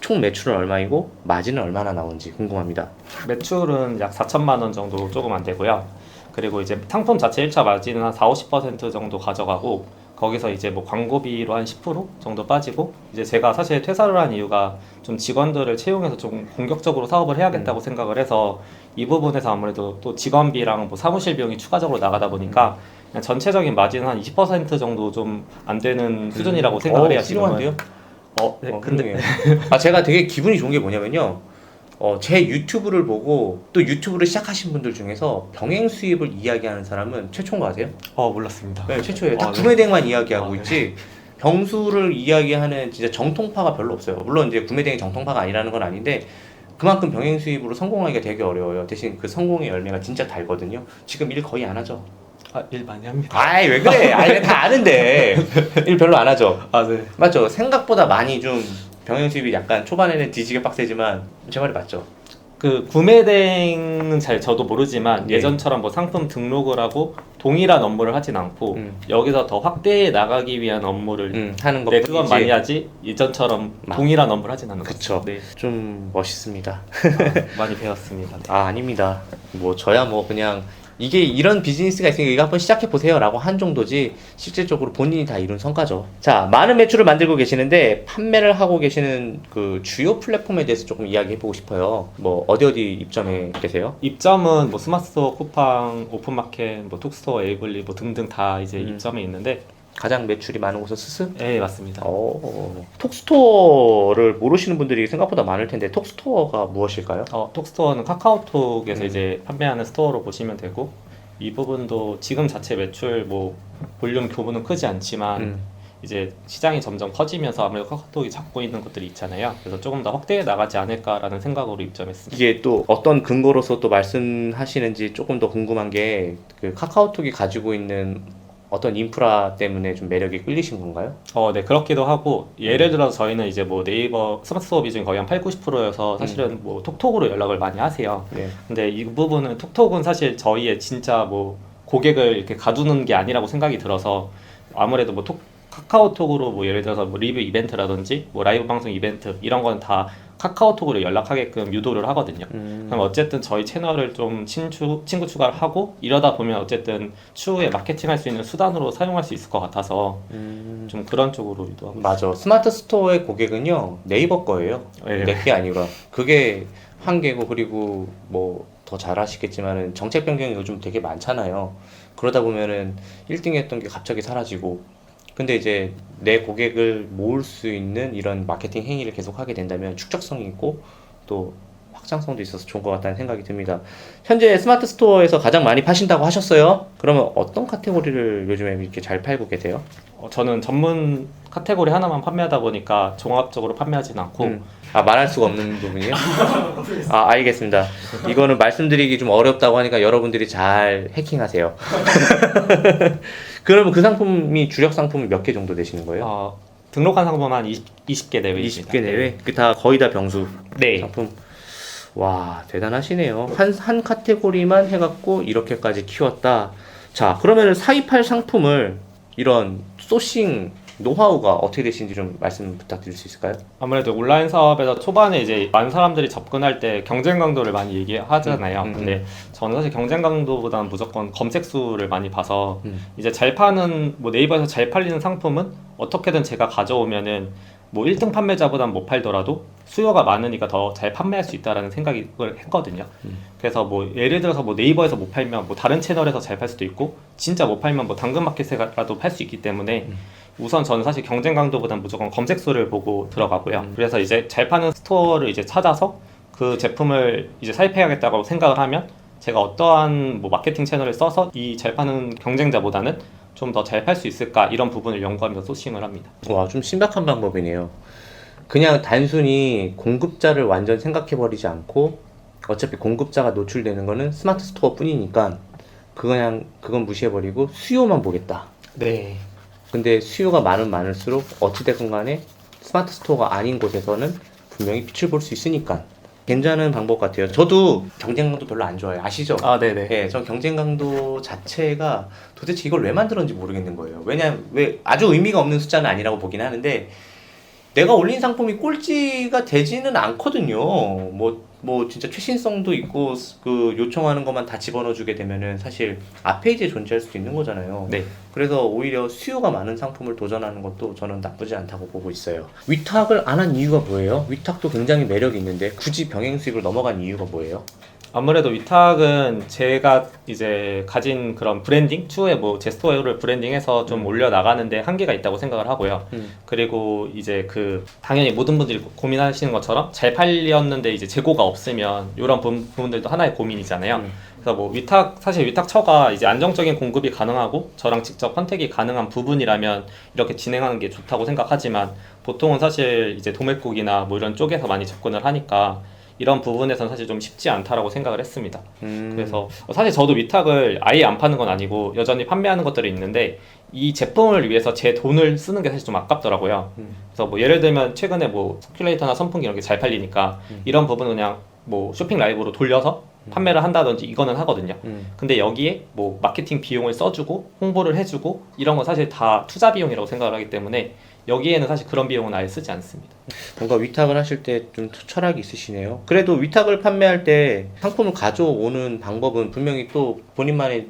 총 매출은 얼마이고 마진은 얼마나 나오는지 궁금합니다. 매출은 약 4천만 원 정도 조금 안 되고요. 그리고 이제 상품 자체 1차 마진은 한 4-50% 정도 가져가고 거기서 이제 뭐 광고비로 한 10% 정도 빠지고 이제 제가 사실 퇴사를 한 이유가 좀 직원들을 채용해서 좀 공격적으로 사업을 해야겠다고 생각을 해서 이 부분에서 아무래도 또 직원비랑 뭐 사무실 비용이 추가적으로 나가다 보니까 그냥 전체적인 마진은 한 20% 정도 좀 안 되는 수준이라고 생각을 해요. 훌륭한데요? 네, 근데 제가 되게 기분이 좋은 게 뭐냐면요. 제 유튜브를 보고 또 유튜브를 시작하신 분들 중에서 병행 수입을 이야기하는 사람은 최초인 거 아세요? 몰랐습니다. 네, 최초예요. 딱 네. 구매대행만 이야기하고 네. 있지 병수를 이야기하는 진짜 정통파가 별로 없어요. 물론 이제 구매대행이 정통파가 아니라는 건 아닌데 그만큼 병행 수입으로 성공하기가 되게 어려워요. 대신 그 성공의 열매가 진짜 달거든요. 지금 일 거의 안 하죠? 일 많이 합니다. 아이 왜 그래? 아이 다 아는데 일 별로 안 하죠? 네. 맞죠? 생각보다 많이 좀 병행 수입이 약간 초반에는 뒤지게 빡세지만 제 말이 맞죠? 그 구매대행은 잘 저도 모르지만 예. 예전처럼 뭐 상품 등록을 하고 동일한 업무를 하진 않고 여기서 더 확대해 나가기 위한 업무를 하는 것 그건 많이 하지 예전처럼 동일한 업무를 하진 않는 그쵸. 거죠. 네. 좀 멋있습니다. 많이 배웠습니다. 네. 아닙니다. 뭐 저야 뭐 그냥 이게 이런 비즈니스가 있으니까 이거 한번 시작해 보세요 라고 한 정도지 실질적으로 본인이 다 이룬 성과죠. 자, 많은 매출을 만들고 계시는데 판매를 하고 계시는 그 주요 플랫폼에 대해서 조금 이야기해 보고 싶어요. 뭐 어디 입점해 계세요? 입점은 뭐 스마트스토어, 쿠팡, 오픈마켓, 뭐 톡스토어, 에이블리 뭐 등등 다 이제 입점에 있는데 가장 매출이 많은 곳은 스스? 네, 맞습니다. 톡스토어를 모르시는 분들이 생각보다 많을 텐데 톡스토어가 무엇일까요? 톡스토어는 카카오톡에서 이제 판매하는 스토어로 보시면 되고 이 부분도 지금 자체 매출 뭐 볼륨 규모는 크지 않지만 이제 시장이 점점 커지면서 아무래도 카카오톡이 잡고 있는 것들이 있잖아요. 그래서 조금 더 확대해 나가지 않을까라는 생각으로 입점했습니다. 이게 또 어떤 근거로서 또 말씀하시는지 조금 더 궁금한 게 그 카카오톡이 가지고 있는 어떤 인프라 때문에 좀 매력이 끌리신 건가요? 네, 그렇기도 하고 예를 들어서 저희는 이제 뭐 네이버 스마트스토어 비중이 거의 한 8-90%여서 사실은 뭐 톡톡으로 연락을 많이 하세요. 네. 근데 이 부분은 톡톡은 사실 저희의 진짜 뭐 고객을 이렇게 가두는 게 아니라고 생각이 들어서 아무래도 뭐 카카오톡으로 뭐 예를 들어서 뭐 리뷰 이벤트라든지 뭐 라이브 방송 이벤트 이런 건 다 카카오톡으로 연락하게끔 유도를 하거든요. 그럼 어쨌든 저희 채널을 좀 친구 추가를 하고 이러다 보면 어쨌든 추후에 마케팅할 수 있는 수단으로 사용할 수 있을 것 같아서 좀 그런 쪽으로 유도하고 맞아. 스마트 스토어의 고객은요 네이버 거예요. 네. 내게 아니라 그게 한계고 그리고 뭐 더 잘 아시겠지만은 정책 변경이 요즘 되게 많잖아요. 그러다 보면은 1등 했던 게 갑자기 사라지고 근데 이제 내 고객을 모을 수 있는 이런 마케팅 행위를 계속 하게 된다면 축적성이 있고 또 확장성도 있어서 좋은 것 같다는 생각이 듭니다. 현재 스마트 스토어에서 가장 많이 파신다고 하셨어요? 그러면 어떤 카테고리를 요즘에 이렇게 잘 팔고 계세요? 저는 전문 카테고리 하나만 판매하다 보니까 종합적으로 판매하진 않고 말할 수가 없는 부분이요? 알겠습니다. 이거는 말씀드리기 좀 어렵다고 하니까 여러분들이 잘 해킹하세요. 그러면 그 상품이 주력 상품이 몇 개 정도 되시는 거예요? 등록한 상품 한 20개 내외 20개 내외? 그 다 거의 다 병수 네. 상품. 와, 대단하시네요. 한 카테고리만 해갖고 이렇게까지 키웠다. 자, 그러면 사입할 상품을 이런 소싱 노하우가 어떻게 되시는지 좀 말씀 부탁드릴 수 있을까요? 아무래도 온라인 사업에서 초반에 이제 많은 사람들이 접근할 때 경쟁 강도를 많이 얘기하잖아요. 근데 저는 사실 경쟁 강도보다는 무조건 검색 수를 많이 봐서 이제 잘 파는 뭐 네이버에서 잘 팔리는 상품은 어떻게든 제가 가져오면은 뭐 1등 판매자보다는 못 팔더라도 수요가 많으니까 더 잘 판매할 수 있다라는 생각을 했거든요. 그래서 뭐 예를 들어서 뭐 네이버에서 못 팔면 뭐 다른 채널에서 잘 팔 수도 있고 진짜 못 팔면 뭐 당근마켓에라도 팔 수 있기 때문에 우선 저는 사실 경쟁 강도보다는 무조건 검색수를 보고 들어가고요. 그래서 이제 잘 파는 스토어를 이제 찾아서 그 제품을 이제 사입해야겠다고 생각을 하면 제가 어떠한 뭐 마케팅 채널을 써서 이 잘 파는 경쟁자보다는 좀 더 잘 팔 수 있을까 이런 부분을 연구하면서 소싱을 합니다. 와, 좀 신박한 방법이네요. 그냥 단순히 공급자를 완전 생각해버리지 않고 어차피 공급자가 노출되는 거는 스마트 스토어 뿐이니까 그건 무시해버리고 수요만 보겠다. 네. 근데 수요가 많을수록 어찌됐건 간에 스마트 스토어가 아닌 곳에서는 분명히 빛을 볼 수 있으니까 괜찮은 방법 같아요. 저도 경쟁 강도 별로 안 좋아해요. 아시죠? 네네. 네, 저 경쟁 강도 자체가 도대체 이걸 왜 만들었는지 모르겠는 거예요. 왜 아주 의미가 없는 숫자는 아니라고 보긴 하는데 내가 올린 상품이 꼴찌가 되지는 않거든요. 뭐 진짜 최신성도 있고 그 요청하는 것만 다 집어넣어주게 되면은 사실 앞페이지에 존재할 수도 있는 거잖아요. 네. 그래서 오히려 수요가 많은 상품을 도전하는 것도 저는 나쁘지 않다고 보고 있어요. 위탁을 안 한 이유가 뭐예요? 위탁도 굉장히 매력이 있는데 굳이 병행 수입을 넘어간 이유가 뭐예요? 아무래도 위탁은 제가 이제 가진 그런 브랜딩, 추후에 뭐 제 스토어를 브랜딩해서 좀 올려나가는데 한계가 있다고 생각을 하고요. 그리고 이제 그 당연히 모든 분들이 고민하시는 것처럼 잘 팔렸는데 이제 재고가 없으면 이런 부분들도 하나의 고민이잖아요. 그래서 뭐 사실 위탁처가 이제 안정적인 공급이 가능하고 저랑 직접 컨택이 가능한 부분이라면 이렇게 진행하는 게 좋다고 생각하지만 보통은 사실 이제 도매국이나 뭐 이런 쪽에서 많이 접근을 하니까 이런 부분에서는 사실 좀 쉽지 않다라고 생각을 했습니다. 그래서 사실 저도 위탁을 아예 안 파는 건 아니고 여전히 판매하는 것들이 있는데 이 제품을 위해서 제 돈을 쓰는 게 사실 좀 아깝더라고요. 그래서 뭐 예를 들면 최근에 뭐 서큘레이터나 선풍기 이런 게 잘 팔리니까 이런 부분은 그냥 뭐 쇼핑 라이브로 돌려서 판매를 한다든지 이거는 하거든요. 근데 여기에 뭐 마케팅 비용을 써주고 홍보를 해주고 이런 건 사실 다 투자 비용이라고 생각을 하기 때문에 여기에는 사실 그런 비용은 아예 쓰지 않습니다. 뭔가 위탁을 하실 때 좀 철학이 있으시네요. 그래도 위탁을 판매할 때 상품을 가져오는 방법은 분명히 또 본인만의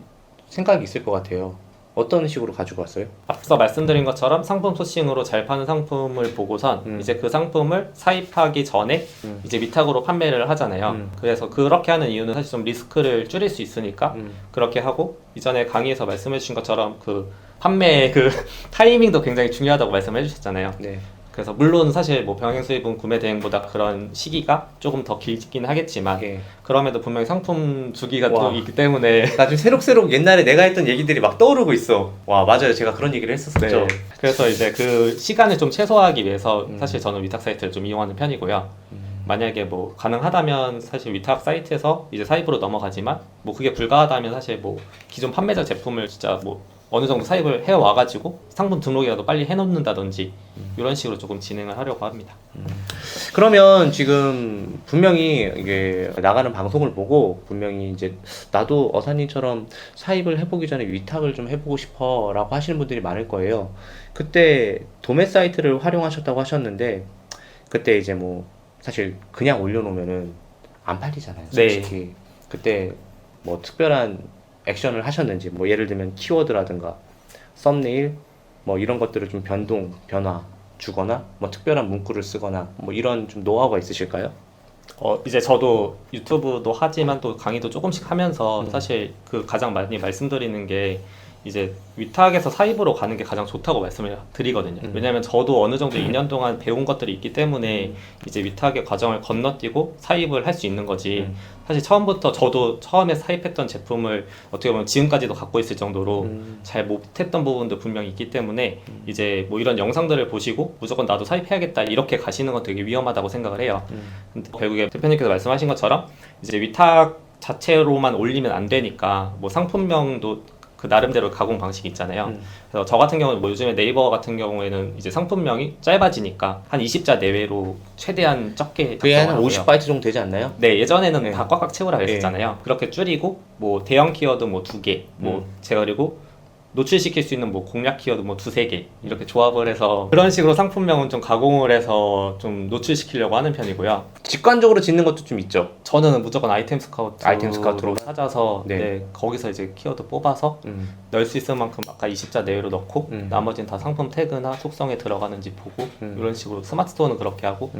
생각이 있을 것 같아요. 어떤 식으로 가지고 왔어요? 앞서 말씀드린 것처럼 상품 소싱으로 잘 파는 상품을 보고선 이제 그 상품을 사입하기 전에 이제 위탁으로 판매를 하잖아요. 그래서 그렇게 하는 이유는 사실 좀 리스크를 줄일 수 있으니까 그렇게 하고, 이전에 강의에서 말씀해 주신 것처럼 그 판매 그 타이밍도 굉장히 중요하다고 말씀해 주셨잖아요. 네. 그래서 물론 사실 뭐 병행 수입은 구매 대행보다 그런 시기가 조금 더 길긴 하겠지만 예. 그럼에도 분명히 상품 주기가 와. 또 있기 때문에 나 지금 새록새록 옛날에 내가 했던 얘기들이 막 떠오르고 있어. 와, 맞아요. 제가 그런 얘기를 했었죠. 네. 그래서 이제 그 시간을 좀 최소화하기 위해서 사실 저는 위탁 사이트를 좀 이용하는 편이고요. 만약에 뭐 가능하다면 사실 위탁 사이트에서 이제 사입으로 넘어가지만 뭐 그게 불가하다면 사실 뭐 기존 판매자 제품을 진짜 뭐 어느 정도 사입을 해 와가지고 상품 등록이라도 빨리 해놓는다든지 이런 식으로 조금 진행을 하려고 합니다. 그러면 지금 분명히 이게 나가는 방송을 보고 분명히 이제 나도 어사님처럼 사입을 해보기 전에 위탁을 좀 해보고 싶어라고 하시는 분들이 많을 거예요. 그때 도매 사이트를 활용하셨다고 하셨는데 그때 이제 뭐 사실 그냥 올려놓으면은 안 팔리잖아요, 솔직히. 네. 그때 뭐 특별한 액션을 하셨는지, 뭐 예를 들면 키워드라든가 썸네일 뭐 이런 것들을 좀 변화 주거나 뭐 특별한 문구를 쓰거나 뭐 이런 좀 노하우가 있으실까요? 이제 저도 유튜브도 하지만 또 강의도 조금씩 하면서 사실 그 가장 많이 말씀드리는 게 이제 위탁에서 사입으로 가는 게 가장 좋다고 말씀을 드리거든요. 왜냐하면 저도 어느 정도 2년 동안 배운 것들이 있기 때문에 이제 위탁의 과정을 건너뛰고 사입을 할 수 있는 거지. 사실 처음부터 저도 처음에 사입했던 제품을 어떻게 보면 지금까지도 갖고 있을 정도로 잘 못했던 부분도 분명히 있기 때문에 이제 뭐 이런 영상들을 보시고 무조건 나도 사입해야겠다 이렇게 가시는 건 되게 위험하다고 생각을 해요. 근데 결국에 대표님께서 말씀하신 것처럼 이제 위탁 자체로만 올리면 안 되니까 뭐 상품명도 그 나름대로 가공 방식이 있잖아요. 그래서 저 같은 경우는 뭐 요즘에 네이버 같은 경우에는 이제 상품명이 짧아지니까 한 20자 내외로 최대한 적게 그게 한 작성을 50바이트 정도 되지 않나요? 네, 예전에는 네. 다 꽉꽉 채우라 그랬었잖아요. 그렇게 줄이고 뭐 대형 키워드 뭐 2개, 뭐 제가 그리고 노출시킬 수 있는 뭐 공략 키워드 뭐 2-3개 이렇게 조합을 해서 그런 식으로 상품명은 좀 가공을 해서 좀 노출시키려고 하는 편이고요. 직관적으로 짓는 것도 좀 있죠. 저는 무조건 아이템 스카우트로 네. 찾아서 네, 거기서 이제 키워드 뽑아서 넣을 수 있을 만큼 아까 20자 내외로 넣고 나머지는 다 상품 태그나 속성에 들어가는지 보고 이런 식으로 스마트 스토어는 그렇게 하고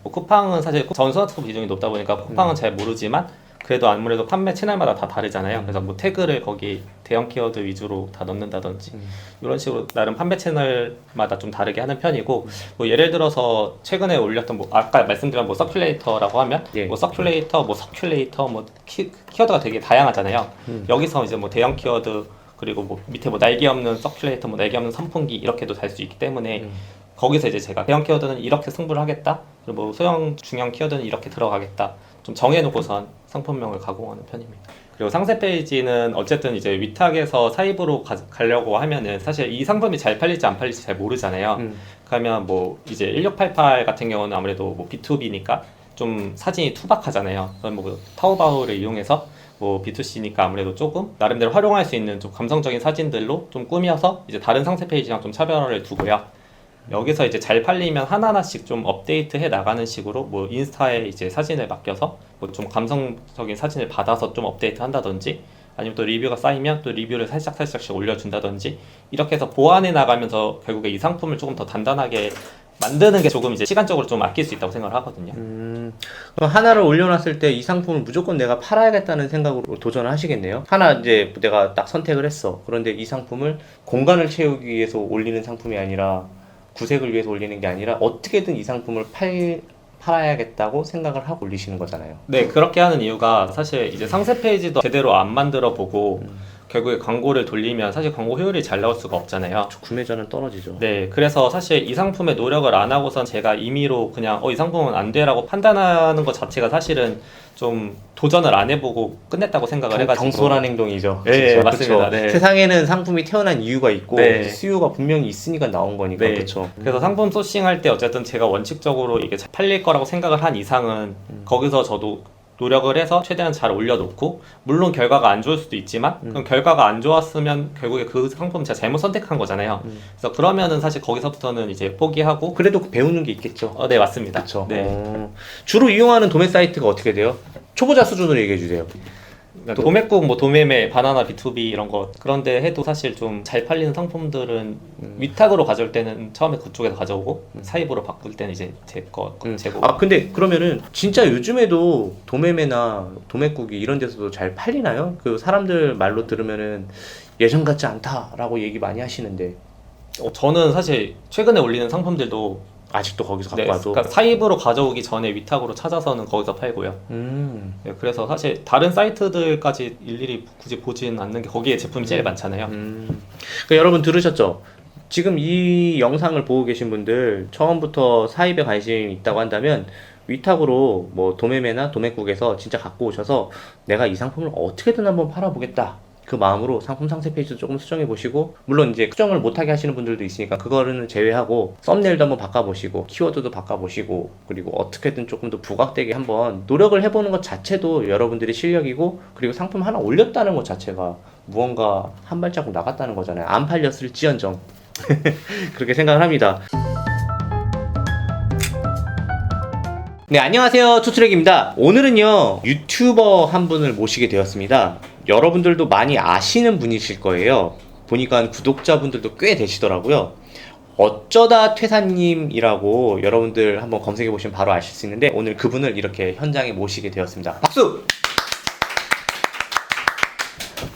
뭐 쿠팡은 사실 전 스마트 스토어 비중이 높다 보니까 쿠팡은 잘 모르지만 그래도 아무래도 판매 채널마다 다 다르잖아요. 그래서 뭐 태그를 거기 대형 키워드 위주로 다 넣는다든지 이런 식으로 나름 판매 채널마다 좀 다르게 하는 편이고 뭐 예를 들어서 최근에 올렸던 뭐 아까 말씀드린 뭐 서큘레이터라고 하면 뭐 서큘레이터, 뭐 서큘레이터 뭐 키워드가 되게 다양하잖아요. 여기서 이제 뭐 대형 키워드 그리고 뭐 밑에 뭐 날개 없는 서큘레이터, 뭐 날개 없는 선풍기 이렇게도 달 수 있기 때문에 거기서 이제 제가 대형 키워드는 이렇게 승부를 하겠다. 그리고 뭐 소형, 중형 키워드는 이렇게 들어가겠다. 좀 정해놓고선 상품명을 가공하는 편입니다. 그리고 상세 페이지는 어쨌든 이제 위탁에서 사입으로 가려고 하면은 사실 이 상품이 잘 팔릴지 안 팔릴지 잘 모르잖아요. 그러면 뭐 이제 1688 같은 경우는 아무래도 뭐 B2B니까 좀 사진이 투박하잖아요. 그럼 뭐 타오바오를 이용해서 뭐 B2C니까 아무래도 조금 나름대로 활용할 수 있는 좀 감성적인 사진들로 좀 꾸며서 이제 다른 상세 페이지랑 좀 차별화를 두고요. 여기서 이제 잘 팔리면 하나하나씩 좀 업데이트 해 나가는 식으로 뭐 인스타에 이제 사진을 맡겨서 뭐 좀 감성적인 사진을 받아서 좀 업데이트 한다든지 아니면 또 리뷰가 쌓이면 또 리뷰를 살짝씩 올려준다든지 이렇게 해서 보완해 나가면서 결국에 이 상품을 조금 더 단단하게 만드는 게 조금 이제 시간적으로 좀 아낄 수 있다고 생각을 하거든요. 그럼 하나를 올려놨을 때 이 상품을 무조건 내가 팔아야겠다는 생각으로 도전을 하시겠네요. 하나 이제 내가 딱 선택을 했어. 그런데 이 상품을 공간을 채우기 위해서 올리는 상품이 아니라 구색을 위해서 올리는 게 아니라 어떻게든 이 상품을 팔아야겠다고 생각을 하고 올리시는 거잖아요. 네, 그렇게 하는 이유가 사실 이제 상세 페이지도 제대로 안 만들어 보고 결국에 광고를 돌리면 사실 광고 효율이 잘 나올 수가 없잖아요. 구매자는 떨어지죠. 네, 그래서 사실 이 상품에 노력을 안 하고선 제가 임의로 그냥 이 상품은 안 돼라고 판단하는 것 자체가 사실은 좀 도전을 안 해보고 끝냈다고 생각을 해가지고 경솔한 행동이죠. 네, 진짜. 맞습니다. 그쵸? 네. 세상에는 상품이 태어난 이유가 있고 네. 수요가 분명히 있으니까 나온 거니까. 네. 그렇죠. 그래서 상품 소싱할 때 어쨌든 제가 원칙적으로 이게 잘 팔릴 거라고 생각을 한 이상은 거기서 저도 노력을 해서 최대한 잘 올려놓고 물론 결과가 안 좋을 수도 있지만 그럼 결과가 안 좋았으면 결국에 그 상품 제가 잘못 선택한 거잖아요. 그래서 그러면은 사실 거기서부터는 이제 포기하고 그래도 배우는 게 있겠죠. 네, 맞습니다. 그렇죠. 네. 주로 이용하는 도매 사이트가 어떻게 돼요? 초보자 수준으로 얘기해 주세요. 그러니까 도매국, 뭐 도매매, 바나나 B2B 이런 거 그런데 해도 사실 좀 잘 팔리는 상품들은 위탁으로 가져올 때는 처음에 그쪽에서 가져오고 사입으로 바꿀 때는 이제 제 거 재고. 아 근데 그러면은 진짜 요즘에도 도매매나 도매국이 이런 데서도 잘 팔리나요? 그 사람들 말로 들으면은 예전 같지 않다라고 얘기 많이 하시는데 저는 사실 최근에 올리는 상품들도 아직도 거기서 네, 갖고 와도. 그러니까 사입으로 가져오기 전에 위탁으로 찾아서는 거기서 팔고요. 네, 그래서 사실 다른 사이트들까지 일일이 굳이 보진 않는 게 거기에 제품이 제일 많잖아요. 그러니까 여러분 들으셨죠? 지금 이 영상을 보고 계신 분들 처음부터 사입에 관심이 있다고 한다면 위탁으로 뭐 도매매나 도매국에서 진짜 갖고 오셔서 내가 이 상품을 어떻게든 한번 팔아보겠다. 그 마음으로 상품 상세 페이지도 조금 수정해 보시고 물론 이제 수정을 못하게 하시는 분들도 있으니까 그거는 제외하고 썸네일도 한번 바꿔보시고 키워드도 바꿔보시고 그리고 어떻게든 조금 더 부각되게 한번 노력을 해보는 것 자체도 여러분들의 실력이고 그리고 상품 하나 올렸다는 것 자체가 무언가 한 발자국 나갔다는 거잖아요. 안 팔렸을지언정 그렇게 생각을 합니다. 네, 안녕하세요. 투트랙입니다. 오늘은요 유튜버 한 분을 모시게 되었습니다. 여러분들도 많이 아시는 분이실 거예요. 보니까 구독자분들도 꽤 되시더라고요. 어쩌다 퇴사님이라고 여러분들 한번 검색해 보시면 바로 아실 수 있는데 오늘 그분을 이렇게 현장에 모시게 되었습니다. 박수!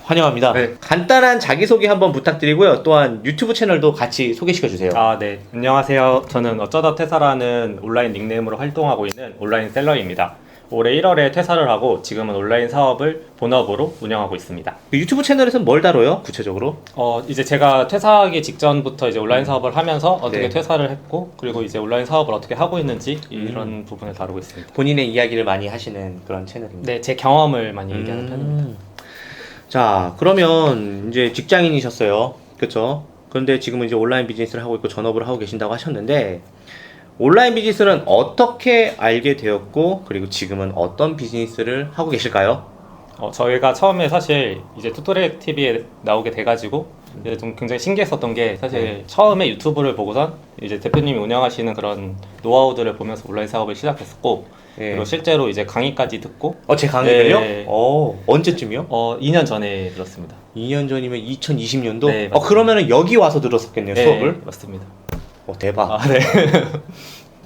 환영합니다. 네. 간단한 자기소개 한번 부탁드리고요. 또한 유튜브 채널도 같이 소개시켜 주세요. 아, 네. 안녕하세요. 저는 어쩌다 퇴사라는 온라인 닉네임으로 활동하고 있는 온라인 셀러입니다. 올해 1월에 퇴사를 하고 지금은 온라인 사업을 본업으로 운영하고 있습니다. 그 유튜브 채널에서는 뭘 다뤄요? 구체적으로? 이제 제가 퇴사하기 직전부터 이제 온라인 사업을 하면서 어떻게 네. 퇴사를 했고 그리고 이제 온라인 사업을 어떻게 하고 있는지 이런 부분을 다루고 있습니다. 본인의 이야기를 많이 하시는 그런 채널입니다. 네, 제 경험을 많이 얘기하는 편입니다. 자, 그러면 이제 직장인이셨어요. 그쵸? 그런데 지금은 이제 온라인 비즈니스를 하고 있고 전업을 하고 계신다고 하셨는데 온라인 비즈니스는 어떻게 알게 되었고 그리고 지금은 어떤 비즈니스를 하고 계실까요? 저희가 처음에 사실 이제 투토렉 TV에 나오게 돼가지고 이제 좀 굉장히 신기했었던 게 사실 처음에 유튜브를 보고선 이제 대표님이 운영하시는 그런 노하우들을 보면서 온라인 사업을 시작했었고 그리고 실제로 이제 강의까지 듣고 제 강의를요? 네. 언제쯤이요? 2년 전에 들었습니다. 2년 전이면 2020년도? 네, 그러면은 여기 와서 들었었겠네요, 수업을? 맞습니다. 대박. 네.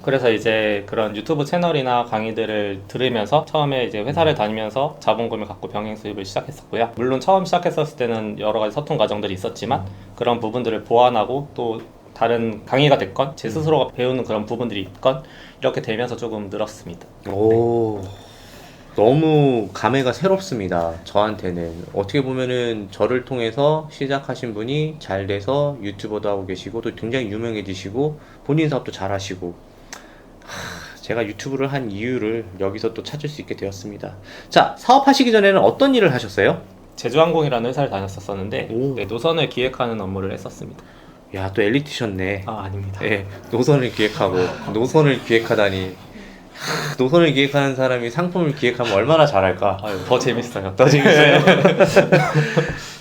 그래서 이제 그런 유튜브 채널이나 강의들을 들으면서 처음에 이제 회사를 다니면서 자본금을 갖고 병행 수입을 시작했었고요. 물론 처음 시작했었을 때는 여러 가지 서툰 과정들이 있었지만 그런 부분들을 보완하고 또 다른 강의가 됐건 제 스스로가 배우는 그런 부분들이 있건 이렇게 되면서 조금 늘었습니다. 오, 너무 감회가 새롭습니다. 저한테는 어떻게 보면은 저를 통해서 시작하신 분이 잘 돼서 유튜버도 하고 계시고 또 굉장히 유명해지시고 본인 사업도 잘 하시고 제가 유튜브를 한 이유를 여기서 또 찾을 수 있게 되었습니다. 자, 사업하시기 전에는 어떤 일을 하셨어요? 제주항공이라는 회사를 다녔었었는데 오. 네, 노선을 기획하는 업무를 했었습니다. 야, 또 엘리트셨네. 아닙니다. 예, 노선을 기획하고 노선을 기획하다니 노선을 기획하는 사람이 상품을 기획하면 얼마나 잘할까? 더 재밌어요. 더 재밌어요.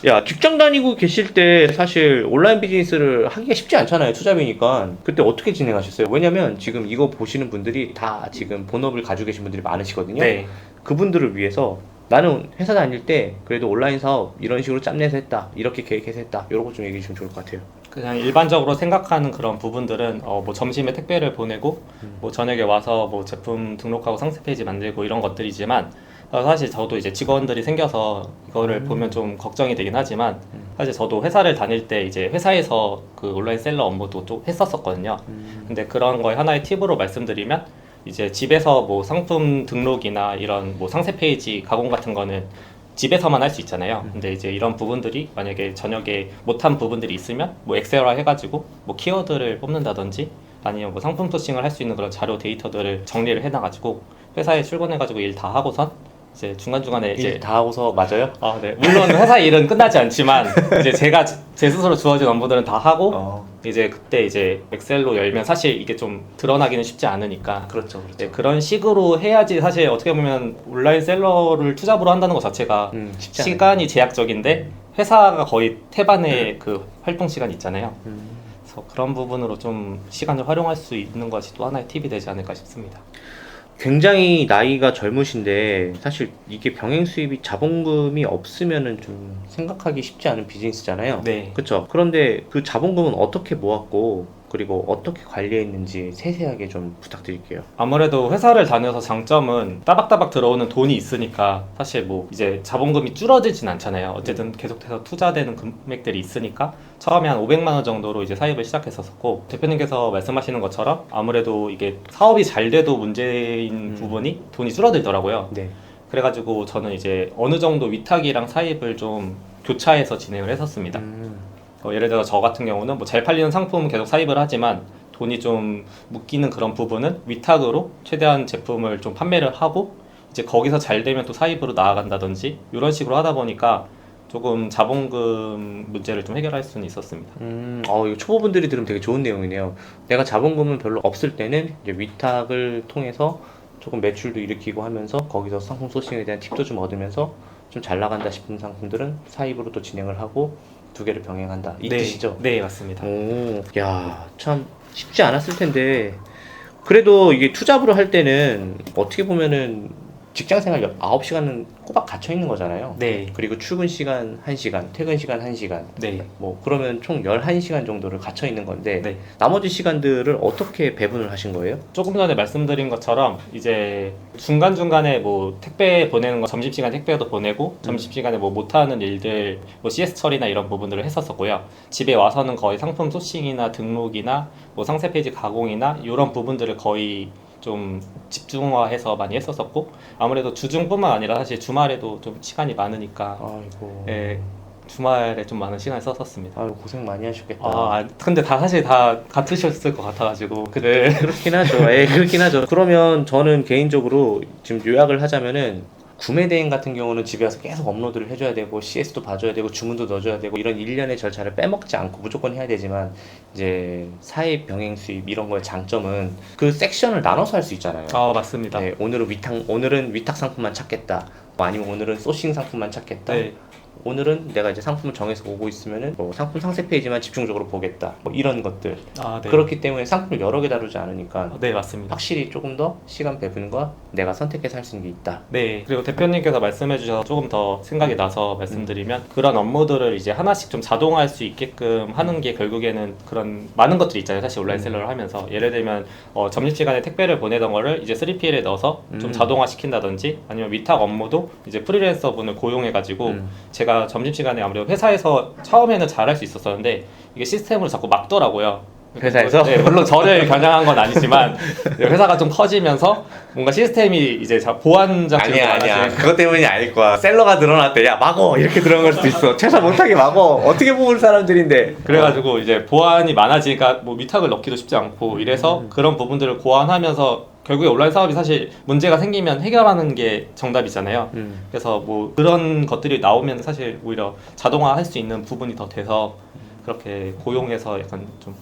야, 직장 다니고 계실 때 사실 온라인 비즈니스를 하기가 쉽지 않잖아요. 투잡이니까. 그때 어떻게 진행하셨어요? 왜냐면 지금 이거 보시는 분들이 다 지금 본업을 가지고 계신 분들이 많으시거든요. 네. 그분들을 위해서 나는 회사 다닐 때 그래도 온라인 사업 이런 식으로 짬내서 했다. 이렇게 계획해서 했다. 이런 것 좀 얘기해 주시면 좋을 것 같아요. 그냥 일반적으로 생각하는 그런 부분들은 뭐 점심에 택배를 보내고 뭐 저녁에 와서 뭐 제품 등록하고 상세 페이지 만들고 이런 것들이지만 사실 저도 이제 직원들이 생겨서 이거를 보면 좀 걱정이 되긴 하지만 사실 저도 회사를 다닐 때 이제 회사에서 그 온라인 셀러 업무도 좀 했었었거든요. 근데 그런 거에 하나의 팁으로 말씀드리면 이제 집에서 뭐 상품 등록이나 이런 뭐 상세 페이지 가공 같은 거는 집에서만 할 수 있잖아요. 근데 이제 이런 부분들이 만약에 저녁에 못한 부분들이 있으면 뭐 엑셀화 해가지고 뭐 키워드를 뽑는다든지 아니면 뭐 상품 소싱을 할 수 있는 그런 자료 데이터들을 정리를 해놔가지고 회사에 출근해가지고 일 다 하고선 이제 중간중간에 이제 일 다 하고서 맞아요? 아, 네. 물론 회사 일은 끝나지 않지만 이제 제가 제 스스로 주어진 업무들은 다 하고 이제 그때 이제 엑셀로 열면 사실 이게 좀 드러나기는 쉽지 않으니까 그렇죠. 네, 그런 식으로 해야지 사실 어떻게 보면 온라인 셀러를 투잡으로 한다는 것 자체가 쉽지 시간이 제약적인데 회사가 거의 태반의 그 활동 시간이 있잖아요. 그래서 그런 부분으로 좀 시간을 활용할 수 있는 것이 또 하나의 팁이 되지 않을까 싶습니다. 굉장히 나이가 젊으신데 사실 이게 병행 수입이 자본금이 없으면은 좀 생각하기 쉽지 않은 비즈니스잖아요. 네. 그렇죠. 그런데 그 자본금은 어떻게 모았고 그리고 어떻게 관리했는지 세세하게 좀 부탁드릴게요. 아무래도 회사를 다녀서 장점은 따박따박 들어오는 돈이 있으니까 사실 뭐 이제 자본금이 줄어들진 않잖아요. 어쨌든 계속해서 투자되는 금액들이 있으니까 처음에 한 500만 원 정도로 이제 사입을 시작했었고 대표님께서 말씀하시는 것처럼 아무래도 이게 사업이 잘 돼도 문제인 부분이 돈이 줄어들더라고요. 네. 그래가지고 저는 이제 어느 정도 위탁이랑 사입을 좀 교차해서 진행을 했었습니다. 예를 들어 저 같은 경우는 뭐 잘 팔리는 상품은 계속 사입을 하지만 돈이 좀 묶이는 그런 부분은 위탁으로 최대한 제품을 좀 판매를 하고 이제 거기서 잘 되면 또 사입으로 나아간다든지 이런 식으로 하다 보니까 조금 자본금 문제를 좀 해결할 수는 있었습니다. 이거 초보분들이 들으면 되게 좋은 내용이네요. 내가 자본금은 별로 없을 때는 이제 위탁을 통해서 조금 매출도 일으키고 하면서 거기서 상품 소싱에 대한 팁도 좀 얻으면서 좀 잘 나간다 싶은 상품들은 사입으로 또 진행을 하고 두 개를 병행한다. 이 뜻이죠? 네, 맞습니다. 오, 야, 참 쉽지 않았을 텐데 그래도 이게 투잡으로 할 때는 어떻게 보면은 직장생활 9시간은 꼬박 갇혀 있는 거잖아요. 네. 그리고 출근 시간 1시간, 퇴근 시간 1시간. 네. 뭐 그러면 총 11시간 정도를 갇혀 있는 건데 네. 나머지 시간들을 어떻게 배분을 하신 거예요? 조금 전에 말씀드린 것처럼 이제 중간중간에 뭐 택배 보내는 거 점심시간 택배도 보내고 점심시간에 뭐 못하는 일들 뭐 CS 처리나 이런 부분들을 했었었고요. 집에 와서는 거의 상품 소싱이나 등록이나 뭐 상세 페이지 가공이나 이런 부분들을 거의 좀 집중화해서 많이 했었었고 아무래도 주중뿐만 아니라 사실 주말에도 좀 시간이 많으니까 아이고. 예, 주말에 좀 많은 시간을 썼었습니다. 아유, 고생 많이 하셨겠다. 근데 다 사실 다 같으셨을 것 같아가지고 네. 그렇긴 하죠. 그렇긴 하죠. 그러면 저는 개인적으로 지금 요약을 하자면은 구매 대행 같은 경우는 집에 와서 계속 업로드를 해줘야 되고 CS도 봐줘야 되고 주문도 넣어줘야 되고 이런 일련의 절차를 빼먹지 않고 무조건 해야 되지만 이제 사입 병행 수입 이런 거의 장점은 그 섹션을 나눠서 할 수 있잖아요. 맞습니다. 네, 오늘은 위탁 상품만 찾겠다. 뭐 아니면 오늘은 소싱 상품만 찾겠다. 네. 오늘은 내가 이제 상품을 정해서 오고 있으면은 뭐 상품 상세 페이지만 집중적으로 보겠다. 뭐 이런 것들. 네. 그렇기 때문에 상품을 여러 개 다루지 않으니까 네, 맞습니다. 확실히 조금 더 시간 배분과 내가 선택해서 할 수 있는 게 있다. 네, 그리고 대표님께서 말씀해 주셔서 조금 더 생각이 나서 말씀드리면 그런 업무들을 이제 하나씩 좀 자동화할 수 있게끔 하는 게 결국에는 그런 많은 것들이 있잖아요. 사실 온라인 셀러를 하면서 예를 들면 점심시간에 택배를 보내던 거를 이제 3PL에 넣어서 좀 자동화 시킨다든지 아니면 위탁 업무도 이제 프리랜서 분을 고용해가지고 제가 점심시간에 아무래도 회사에서 처음에는 잘할 수 있었었는데 이게 시스템으로 자꾸 막더라고요. 회사에서? 네, 물론 저를 겨냥한 건 아니지만 회사가 좀 커지면서 뭔가 시스템이 이제 보안 장치로 아니야. 그것 때문이 아닐 거야. 셀러가 늘어났대. 야, 막어. 이렇게 들어간 걸 수도 있어. 최소 못하게 막어. 어떻게 뽑을 사람들인데. 그래가지고 이제 보안이 많아지니까 뭐 위탁을 넣기도 쉽지 않고 이래서 그런 부분들을 고안하면서 결국에 온라인 사업이 사실 문제가 생기면 해결하는 게 정답이잖아요. 그래서 뭐 그런 것들이 나오면 사실 오히려 자동화할 수 있는 부분이 더 돼서 그렇게 고용해서 약간 좀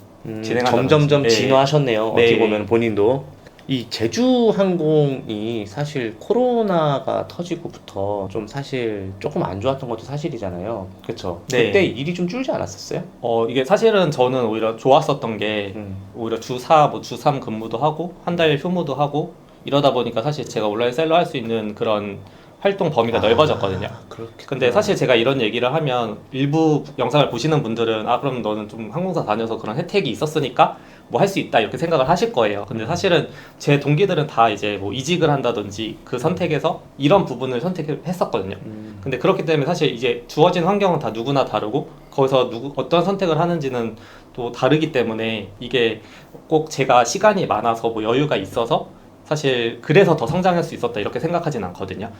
진행한다든지. 점점점 진화하셨네요. 네. 어떻게 보면 본인도. 이 제주항공이 사실 코로나가 터지고부터 좀 사실 조금 안 좋았던 것도 사실이잖아요. 그쵸? 네. 그때 일이 좀 줄지 않았었어요? 이게 사실은 저는 오히려 좋았었던 게 음. 오히려 주 4, 뭐 주 3 근무도 하고 한 달 휴무도 하고 이러다 보니까 사실 제가 온라인 셀러 할 수 있는 그런 활동 범위가 넓어졌거든요. 그렇게. 근데 사실 제가 이런 얘기를 하면 일부 영상을 보시는 분들은 아 그럼 너는 좀 항공사 다녀서 그런 혜택이 있었으니까 뭐 할 수 있다 이렇게 생각을 하실 거예요. 근데 사실은 제 동기들은 다 이제 뭐 이직을 한다든지 그 선택에서 이런 부분을 선택했었거든요. 근데 그렇기 때문에 사실 이제 주어진 환경은 다 누구나 다르고 거기서 어떤 선택을 하는지는 또 다르기 때문에 이게 꼭 제가 시간이 많아서 뭐 여유가 있어서 사실 그래서 더 성장할 수 있었다 이렇게 생각하진 않거든요.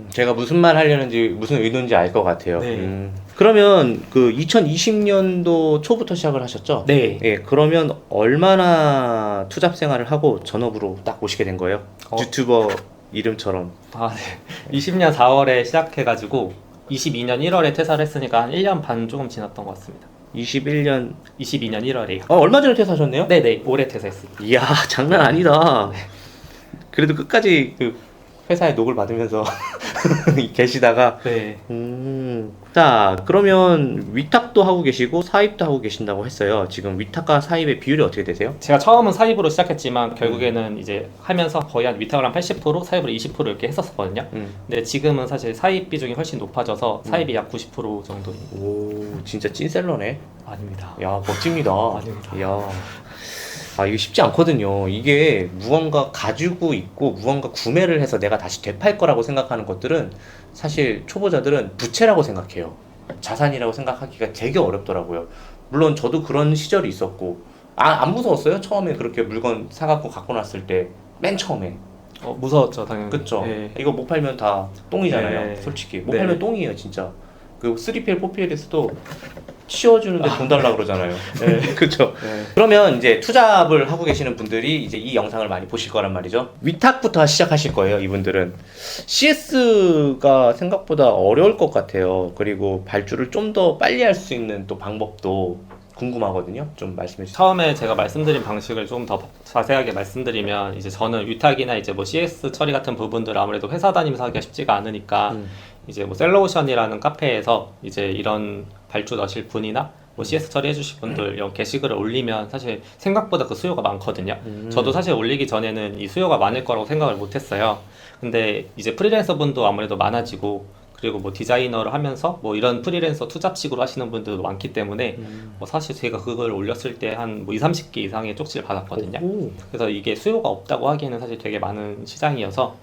제가 무슨 말 하려는지 무슨 의도인지 알 것 같아요. 네. 그러면 그 2020년도 초부터 시작을 하셨죠? 네. 예, 그러면 얼마나 투잡 생활을 하고 전업으로 딱 오시게 된 거예요? 유튜버 이름처럼. 아, 네. 20년 4월에 시작해가지고 22년 1월에 퇴사를 했으니까 한 1년 반 조금 지났던 것 같습니다. 22년 22년 1월이에요. 얼마 전에 퇴사하셨네요? 네네, 올해 퇴사했습니다. 이야, 장난 아니다. 그래도 끝까지 그 회사에 녹을 받으면서 계시다가 네. 자, 그러면 위탁도 하고 계시고 사입도 하고 계신다고 했어요. 지금 위탁과 사입의 비율이 어떻게 되세요? 제가 처음은 사입으로 시작했지만 결국에는 이제 하면서 거의 한 위탁을 한 80%, 사입으로 20% 이렇게 했었거든요. 근데 지금은 사실 사입 비중이 훨씬 높아져서 사입이 약 90% 정도입니다. 오, 진짜 찐셀러네. 아닙니다. 야, 멋집니다. 아닙니다. 야. 아, 이게 쉽지 않거든요. 이게 무언가 가지고 있고 무언가 구매를 해서 내가 다시 되팔 거라고 생각하는 것들은 사실 초보자들은 부채라고 생각해요. 자산이라고 생각하기가 되게 어렵더라고요. 물론 저도 그런 시절이 있었고, 안 무서웠어요? 처음에 그렇게 물건 사갖고 갖고 났을 때, 맨 처음에. 무서웠죠, 당연히. 그쵸? 네. 이거 못 팔면 다 똥이잖아요. 네. 솔직히. 못 네. 팔면 똥이에요, 진짜. 그 3PL, 4PL에서도 치워주는데 돈 달라 그러잖아요. 네. 그쵸? 네. 그러면 이제 투잡을 하고 계시는 분들이 이제 이 영상을 많이 보실 거란 말이죠. 위탁부터 시작하실 거예요, 이분들은. CS가 생각보다 어려울 것 같아요. 그리고 발주를 좀 더 빨리 할 수 있는 또 방법도 궁금하거든요. 좀 말씀해 주세요. 처음에 제가 말씀드린 방식을 좀 더 자세하게 말씀드리면 이제 저는 위탁이나 이제 뭐 CS 처리 같은 부분들 아무래도 회사 다니면서 하기가 쉽지가 않으니까 이제 뭐 셀러오션이라는 카페에서 이제 이런 발주 넣으실 분이나 뭐 CS 처리해 주실 분들 이런 게시글을 올리면 사실 생각보다 그 수요가 많거든요. 저도 사실 올리기 전에는 이 수요가 많을 거라고 생각을 못 했어요. 근데 이제 프리랜서 분도 아무래도 많아지고 그리고 뭐 디자이너를 하면서 뭐 이런 프리랜서 투잡식으로 하시는 분들도 많기 때문에 뭐 사실 제가 그걸 올렸을 때 한 뭐 20-30개 이상의 쪽지를 받았거든요. 오. 그래서 이게 수요가 없다고 하기에는 사실 되게 많은 시장이어서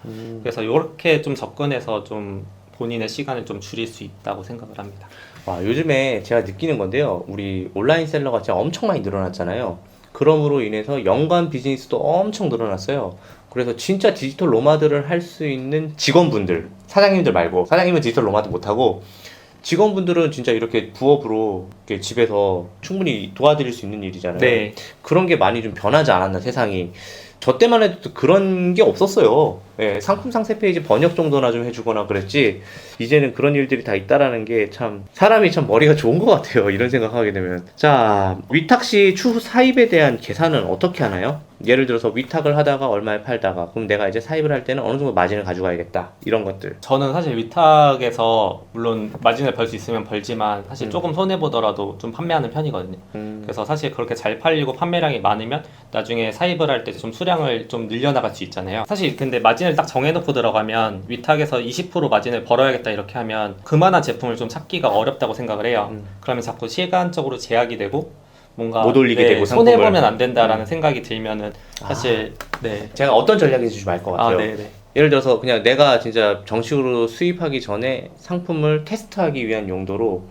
그래서 이렇게 좀 접근해서 좀 본인의 시간을 좀 줄일 수 있다고 생각을 합니다. 와, 요즘에 제가 느끼는 건데요. 우리 온라인 셀러가 진짜 엄청 많이 늘어났잖아요. 그럼으로 인해서 연관 비즈니스도 엄청 늘어났어요. 그래서 진짜 디지털 노마드를 할 수 있는 직원분들, 사장님들 말고, 사장님은 디지털 노마드 못하고, 직원분들은 진짜 이렇게 부업으로 이렇게 집에서 충분히 도와드릴 수 있는 일이잖아요. 네. 그런 게 많이 좀 변하지 않았나, 세상이. 저 때만 해도 그런 게 없었어요. 예, 상품 상세 페이지 번역 정도나 좀 해주거나 그랬지, 이제는 그런 일들이 다 있다라는 게 참, 사람이 참 머리가 좋은 것 같아요. 이런 생각하게 되면. 자, 위탁시 추후 사입에 대한 계산은 어떻게 하나요? 예를 들어서 위탁을 하다가 얼마에 팔다가, 그럼 내가 이제 사입을 할 때는 어느 정도 마진을 가져가야겠다. 이런 것들. 저는 사실 위탁에서 물론 마진을 벌 수 있으면 벌지만 사실 조금 손해보더라도 좀 판매하는 편이거든요. 그래서 사실 그렇게 잘 팔리고 판매량이 많으면 나중에 사입을 할 때 좀 수량을 좀 늘려나갈 수 있잖아요. 사실 근데 마진을 딱 정해놓고 들어가면 위탁에서 20% 마진을 벌어야겠다 이렇게 하면 그만한 제품을 좀 찾기가 어렵다고 생각을 해요. 그러면 자꾸 시간적으로 제약이 되고 뭔가 못 올리게 되고 상품을. 손해보면 안 된다라는 생각이 들면은 사실 네. 제가 어떤 전략인지 좀 알 것 같아요. 네네. 예를 들어서 그냥 내가 진짜 정식으로 수입하기 전에 상품을 테스트하기 위한 용도로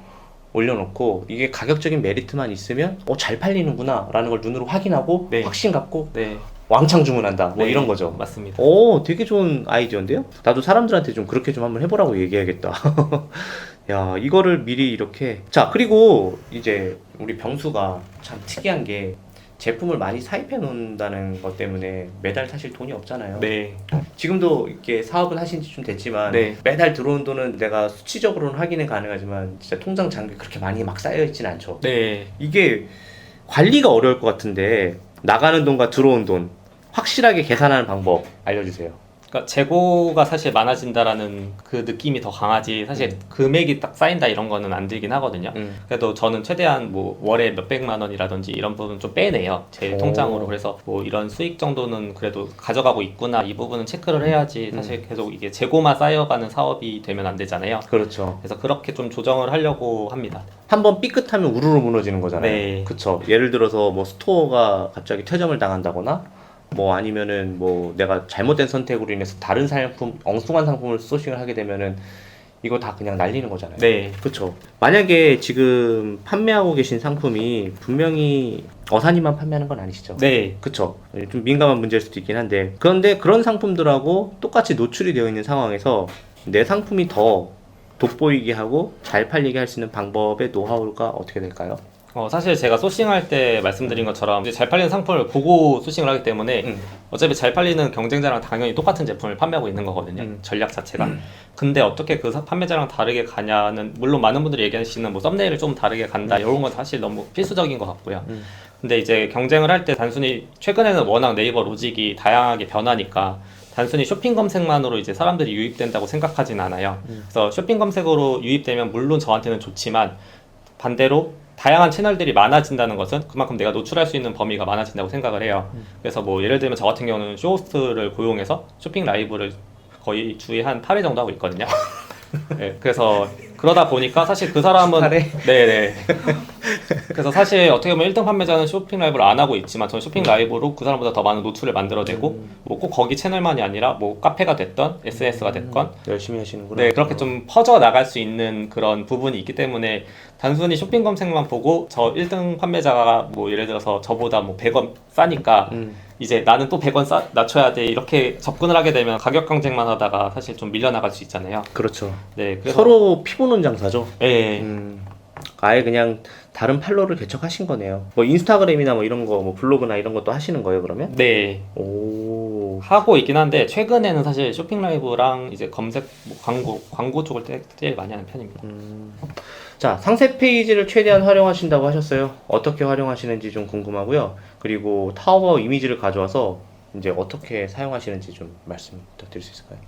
올려놓고 이게 가격적인 메리트만 있으면 잘 팔리는구나 라는 걸 눈으로 확인하고 네. 확신 갖고 네. 왕창 주문한다 뭐 네, 이런 거죠. 맞습니다. 오, 되게 좋은 아이디어인데요? 나도 사람들한테 좀 그렇게 좀 한번 해보라고 얘기해야겠다. 야, 이거를 미리 이렇게. 자, 그리고 이제 우리 병수가 참 특이한 게 제품을 많이 사입해 놓는다는 것 때문에 매달 사실 돈이 없잖아요. 네. 지금도 이렇게 사업은 하신 지 좀 됐지만 네. 매달 들어온 돈은 내가 수치적으로는 확인은 가능하지만 진짜 통장 잔고에 그렇게 많이 막 쌓여 있진 않죠. 네. 이게 관리가 어려울 것 같은데 나가는 돈과 들어온 돈 확실하게 계산하는 방법 알려주세요. 그러니까 재고가 사실 많아진다라는 그 느낌이 더 강하지 사실 금액이 딱 쌓인다 이런 거는 안 들긴 하거든요. 그래도 저는 최대한 뭐 월에 몇백만 원이라든지 이런 부분 좀 빼내요. 제 오. 통장으로. 그래서 뭐 이런 수익 정도는 그래도 가져가고 있구나 이 부분은 체크를 해야지 사실 계속 이게 재고만 쌓여가는 사업이 되면 안 되잖아요. 그렇죠. 그래서 그렇게 좀 조정을 하려고 합니다. 한번 삐끗하면 우르르 무너지는 거잖아요. 네. 그쵸. 예를 들어서 뭐 스토어가 갑자기 퇴점을 당한다거나 뭐 아니면은 뭐 내가 잘못된 선택으로 인해서 다른 상품, 엉뚱한 상품을 소싱을 하게 되면은 이거 다 그냥 날리는 거잖아요. 네. 그쵸. 만약에 지금 판매하고 계신 상품이 분명히 어사님만 판매하는 건 아니시죠? 네. 그쵸. 좀 민감한 문제일 수도 있긴 한데 그런데 그런 상품들하고 똑같이 노출이 되어 있는 상황에서 내 상품이 더 돋보이게 하고 잘 팔리게 할 수 있는 방법의 노하우가 어떻게 될까요? 사실 제가 소싱할 때 말씀드린 것처럼 이제 잘 팔리는 상품을 보고 소싱을 하기 때문에 어차피 잘 팔리는 경쟁자랑 당연히 똑같은 제품을 판매하고 있는 거거든요. 전략 자체가. 근데 어떻게 그 판매자랑 다르게 가냐는 물론 많은 분들이 얘기하시는 뭐 썸네일을 좀 다르게 간다 이런 건 사실 너무 필수적인 것 같고요. 근데 이제 경쟁을 할 때 단순히 최근에는 워낙 네이버 로직이 다양하게 변하니까 단순히 쇼핑 검색만으로 이제 사람들이 유입된다고 생각하진 않아요. 그래서 쇼핑 검색으로 유입되면 물론 저한테는 좋지만 반대로 다양한 채널들이 많아진다는 것은 그만큼 내가 노출할 수 있는 범위가 많아진다고 생각을 해요. 그래서 뭐 예를 들면 저 같은 경우는 쇼호스트를 고용해서 쇼핑 라이브를 거의 주에 한 8회 정도 하고 있거든요. 네, 그래서 그러다 보니까 사실 그 사람은 8회? 네네. 그래서 사실 어떻게 보면 1등 판매자는 쇼핑 라이브를 안 하고 있지만 저는 쇼핑 라이브로 그 사람보다 더 많은 노출을 만들어내고 뭐 꼭 거기 채널만이 아니라 뭐 카페가 됐던 SNS가 됐건 열심히 하시는구나. 네, 그렇게 좀 퍼져 나갈 수 있는 그런 부분이 있기 때문에 단순히 쇼핑 검색만 보고 저 1등 판매자가 뭐 예를 들어서 저보다 뭐 100원 싸니까 이제 나는 또 100원 낮춰야 돼 이렇게 접근을 하게 되면 가격 경쟁만 하다가 사실 좀 밀려나갈 수 있잖아요. 그렇죠. 네, 그래서 서로 피 보는 장사죠. 네. 아예 그냥 다른 팔로를 개척하신 거네요. 뭐 인스타그램이나 뭐 이런 거, 뭐 블로그나 이런 것도 하시는 거예요, 그러면? 네. 오. 하고 있긴 한데 최근에는 사실 쇼핑 라이브랑 이제 검색 뭐 광고 쪽을 제일 많이 하는 편입니다. 자, 상세 페이지를 최대한 활용하신다고 하셨어요. 어떻게 활용하시는지 좀 궁금하고요. 그리고 타오바오 이미지를 가져와서 이제 어떻게 사용하시는지 좀 말씀 부탁드릴 수 있을까요?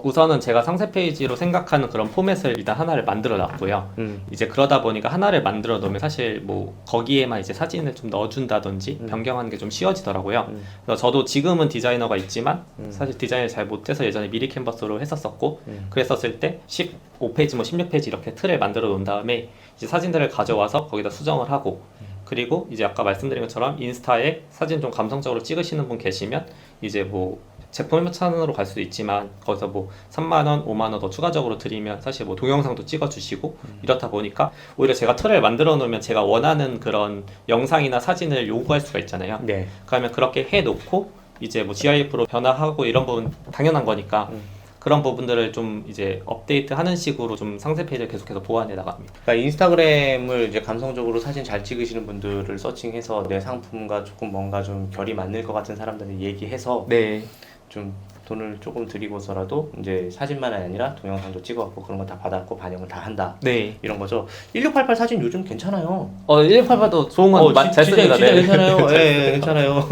우선은 제가 상세 페이지로 생각하는 그런 포맷을 일단 하나를 만들어 놨고요. 이제 그러다 보니까 하나를 만들어 놓으면 사실 뭐 거기에만 이제 사진을 좀 넣어준다든지 변경하는 게 좀 쉬워지더라고요. 그래서 저도 지금은 디자이너가 있지만 사실 디자인을 잘 못해서 예전에 미리 캔버스로 했었었고 그랬었을 때 15페이지 뭐 16페이지 이렇게 틀을 만들어 놓은 다음에 이제 사진들을 가져와서 거기다 수정을 하고 그리고 이제 아까 말씀드린 것처럼 인스타에 사진 좀 감성적으로 찍으시는 분 계시면 이제 뭐 제품 협찬으로 갈 수도 있지만 거기서 뭐 3만원, 5만원 더 추가적으로 드리면 사실 뭐 동영상도 찍어주시고 이렇다 보니까 오히려 제가 틀을 만들어 놓으면 제가 원하는 그런 영상이나 사진을 요구할 수가 있잖아요. 네. 그러면 그렇게 해놓고 이제 뭐 GIF로 변화하고 이런 부분 당연한 거니까 그런 부분들을 좀 이제 업데이트하는 식으로 좀 상세 페이지를 계속해서 보완해 나갑니다. 그러니까 인스타그램을 이제 감성적으로 사진 잘 찍으시는 분들을 서칭해서 내 상품과 조금 뭔가 좀 결이 맞는 것 같은 사람들을 얘기해서 네. 좀 돈을 조금 들이고서라도 이제 사진만 아니라 동영상도 찍어갖고 그런 거 다 받아갖고 반영을 다 한다. 네. 이런 거죠. 1688 사진 요즘 괜찮아요. 1688도 좋은 건 잘 씁니다. 진짜 네. 괜찮아요. 예, 괜찮아요.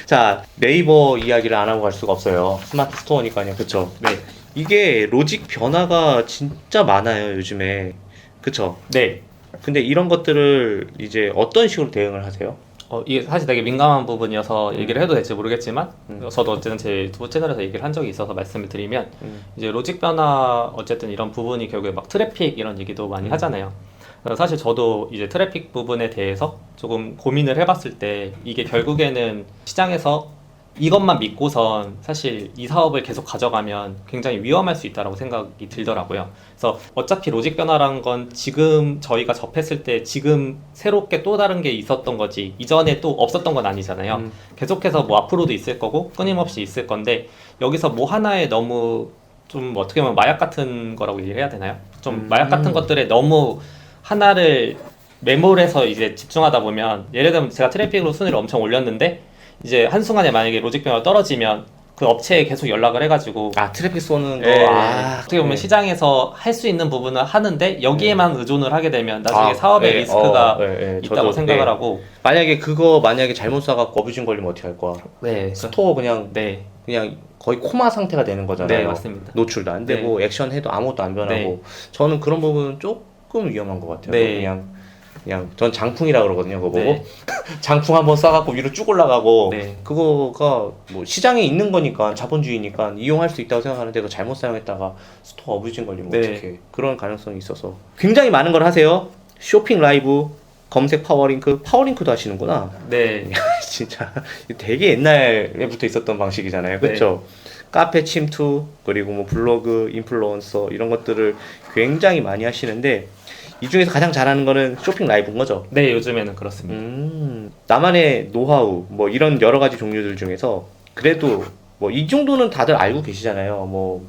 자, 네이버 이야기를 안 하고 갈 수가 없어요. 스마트 스토어니까요. 그쵸? 네. 이게 로직 변화가 진짜 많아요, 요즘에. 그쵸? 네. 근데 이런 것들을 이제 어떤 식으로 대응을 하세요? 이게 사실 되게 민감한 부분이어서 얘기를 해도 될지 모르겠지만 저도 어쨌든 제 유튜브 채널에서 얘기를 한 적이 있어서 말씀을 드리면 이제 로직 변화 어쨌든 이런 부분이 결국에 막 트래픽 이런 얘기도 많이 하잖아요. 그래서 사실 저도 이제 트래픽 부분에 대해서 조금 고민을 해봤을 때 이게 결국에는 시장에서 이것만 믿고선 사실 이 사업을 계속 가져가면 굉장히 위험할 수 있다고 생각이 들더라고요. 그래서 어차피 로직 변화란 건 지금 저희가 접했을 때 지금 새롭게 또 다른 게 있었던 거지 이전에 또 없었던 건 아니잖아요. 계속해서 뭐 앞으로도 있을 거고 끊임없이 있을 건데 여기서 뭐 하나에 너무 좀 어떻게 보면 마약 같은 거라고 얘기를 해야 되나요? 좀 마약 같은 것들에 너무 하나를 매몰해서 이제 집중하다 보면 예를 들면 제가 트래픽으로 순위를 엄청 올렸는데 이제 한순간에 만약에 로직 변화가 떨어지면 그 업체에 계속 연락을 해가지고 아 트래픽 쏘는 거. 예, 아, 어떻게 보면 네. 시장에서 할 수 있는 부분을 하는데 여기에만 의존을 하게 되면 나중에 아, 사업의 네, 리스크가 저도, 있다고 생각을 네. 하고 만약에 잘못 사갖고 어뷰징 걸리면 어떻게 할 거야? 네, 스토어 그냥 거의 코마 상태가 되는 거잖아요. 네, 맞습니다. 노출도 안 되고 액션 해도 아무것도 안 변하고. 네. 저는 그런 부분은 조금 위험한 것 같아요. 네. 그냥 전 장풍이라 그러거든요. 그거 보고 네. 장풍 한번 쏴갖고 위로 쭉 올라가고 네. 그거가 뭐 시장에 있는 거니까 자본주의니까 이용할 수 있다고 생각하는데 그 잘못 사용했다가 스토어 어뷰징 걸리면 네. 어떡해. 그런 가능성이 있어서 굉장히 많은 걸 하세요. 쇼핑 라이브, 검색 파워링크도 하시는구나. 네. 진짜 되게 옛날에부터 있었던 방식이잖아요. 그렇죠? 카페 침투 그리고 뭐 블로그 인플루언서 이런 것들을 굉장히 많이 하시는데 이 중에서 가장 잘하는 거는 쇼핑 라이브인 거죠. 네, 요즘에는 그렇습니다. 나만의 노하우 뭐 이런 여러 가지 종류들 중에서 그래도 뭐 이 정도는 다들 알고 계시잖아요. 뭐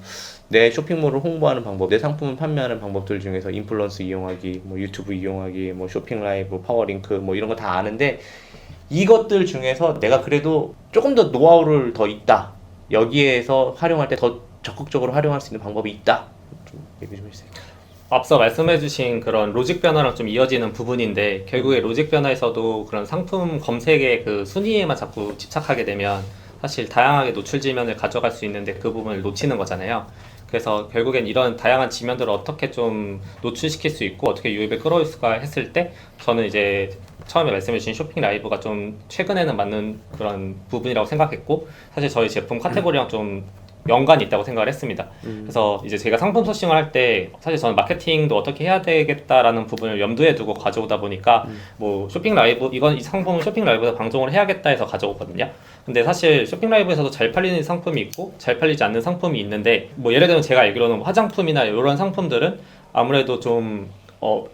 내 쇼핑몰을 홍보하는 방법, 내 상품을 판매하는 방법들 중에서 인플루언스 이용하기, 뭐 유튜브 이용하기, 뭐 쇼핑 라이브, 파워링크 뭐 이런 거 다 아는데 이것들 중에서 내가 그래도 조금 더 노하우를 더 있다. 여기에서 활용할 때 더 적극적으로 활용할 수 있는 방법이 있다. 좀 얘기 좀 해주세요. 앞서 말씀해주신 그런 로직 변화랑 좀 이어지는 부분인데 결국에 로직 변화에서도 그런 상품 검색의 그 순위에만 자꾸 집착하게 되면 사실 다양하게 노출 지면을 가져갈 수 있는데 그 부분을 놓치는 거잖아요. 그래서 결국엔 이런 다양한 지면들을 어떻게 좀 노출시킬 수 있고 어떻게 유입을 끌어올 수가 했을 때 저는 이제 처음에 말씀해주신 쇼핑 라이브가 좀 최근에는 맞는 그런 부분이라고 생각했고 사실 저희 제품 카테고리랑 좀 연관이 있다고 생각을 했습니다. 그래서 이제 제가 상품 소싱을 할 때 사실 저는 마케팅도 어떻게 해야 되겠다라는 부분을 염두에 두고 가져오다 보니까 뭐 쇼핑 라이브 이 상품은 쇼핑 라이브에서 방송을 해야겠다 해서 가져오거든요. 근데 사실 쇼핑 라이브에서도 잘 팔리는 상품이 있고 잘 팔리지 않는 상품이 있는데 뭐 예를 들면 제가 알기로는 화장품이나 이런 상품들은 아무래도 좀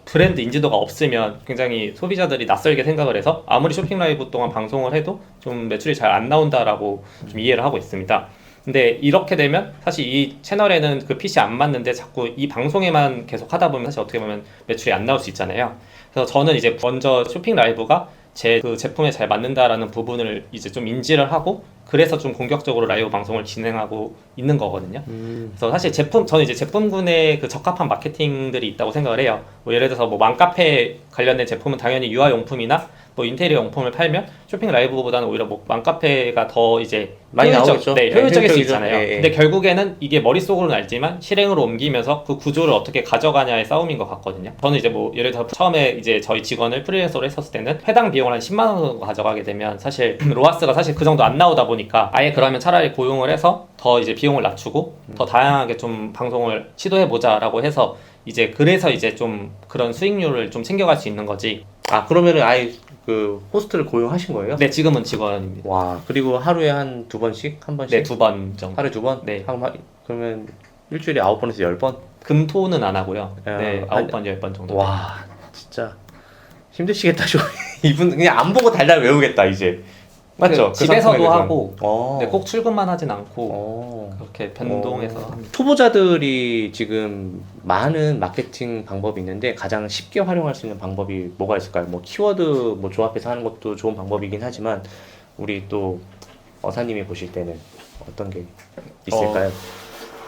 브랜드 인지도가 없으면 굉장히 소비자들이 낯설게 생각을 해서 아무리 쇼핑 라이브 동안 방송을 해도 좀 매출이 잘 안 나온다라고 좀 이해를 하고 있습니다. 근데 이렇게 되면 사실 이 채널에는 그 핏이 안 맞는데 자꾸 이 방송에만 계속 하다 보면 사실 어떻게 보면 매출이 안 나올 수 있잖아요. 그래서 저는 이제 먼저 쇼핑 라이브가 제 그 제품에 잘 맞는다라는 부분을 이제 좀 인지를 하고 그래서 좀 공격적으로 라이브 방송을 진행하고 있는 거거든요. 그래서 사실 저는 이제 제품군에 그 적합한 마케팅들이 있다고 생각을 해요. 뭐 예를 들어서 뭐 맘카페 관련된 제품은 당연히 유아용품이나 뭐 인테리어 용품을 팔면 쇼핑 라이브보다는 오히려 뭐 맘카페가 더 이제 많이 나오겠죠. 네, 효율적일 수 효율적이죠. 있잖아요. 예, 예. 근데 결국에는 이게 머릿속으로는 알지만 실행으로 옮기면서 그 구조를 어떻게 가져가냐의 싸움인 것 같거든요. 저는 이제 뭐 예를 들어 처음에 이제 저희 직원을 프리랜서로 했었을 때는 회당 비용을 한 10만 원 정도 가져가게 되면 사실 로아스가 사실 그 정도 안 나오다 보니까 아예 그러면 차라리 고용을 해서 더 이제 비용을 낮추고 더 다양하게 좀 방송을 시도해보자라고 해서 이제 그래서 이제 좀 그런 수익률을 좀 챙겨갈 수 있는 거지. 아 그러면은 아예 그 호스트를 고용하신 거예요? 네, 지금은 직원입니다. 와 그리고 하루에 한 2번씩? 한 번씩? 네, 2번 정도. 하루에 2번? 네. 그러면 일주일에 9번에서 10번? 금토는 안 하고요. 야, 네, 9번, 10번 정도. 와 진짜 힘드시겠다. 이분 그냥 안 보고 달달 외우겠다 이제. 맞죠? 그 집에서도 상품에 대해서는. 하고 근데 꼭 출근만 하진 않고 어. 그렇게 변동해서 합니다. 초보자들이 지금 많은 마케팅 방법이 있는데 가장 쉽게 활용할 수 있는 방법이 뭐가 있을까요? 뭐 키워드 뭐 조합해서 하는 것도 좋은 방법이긴 하지만 우리 또 어사님이 보실 때는 어떤 게 있을까요?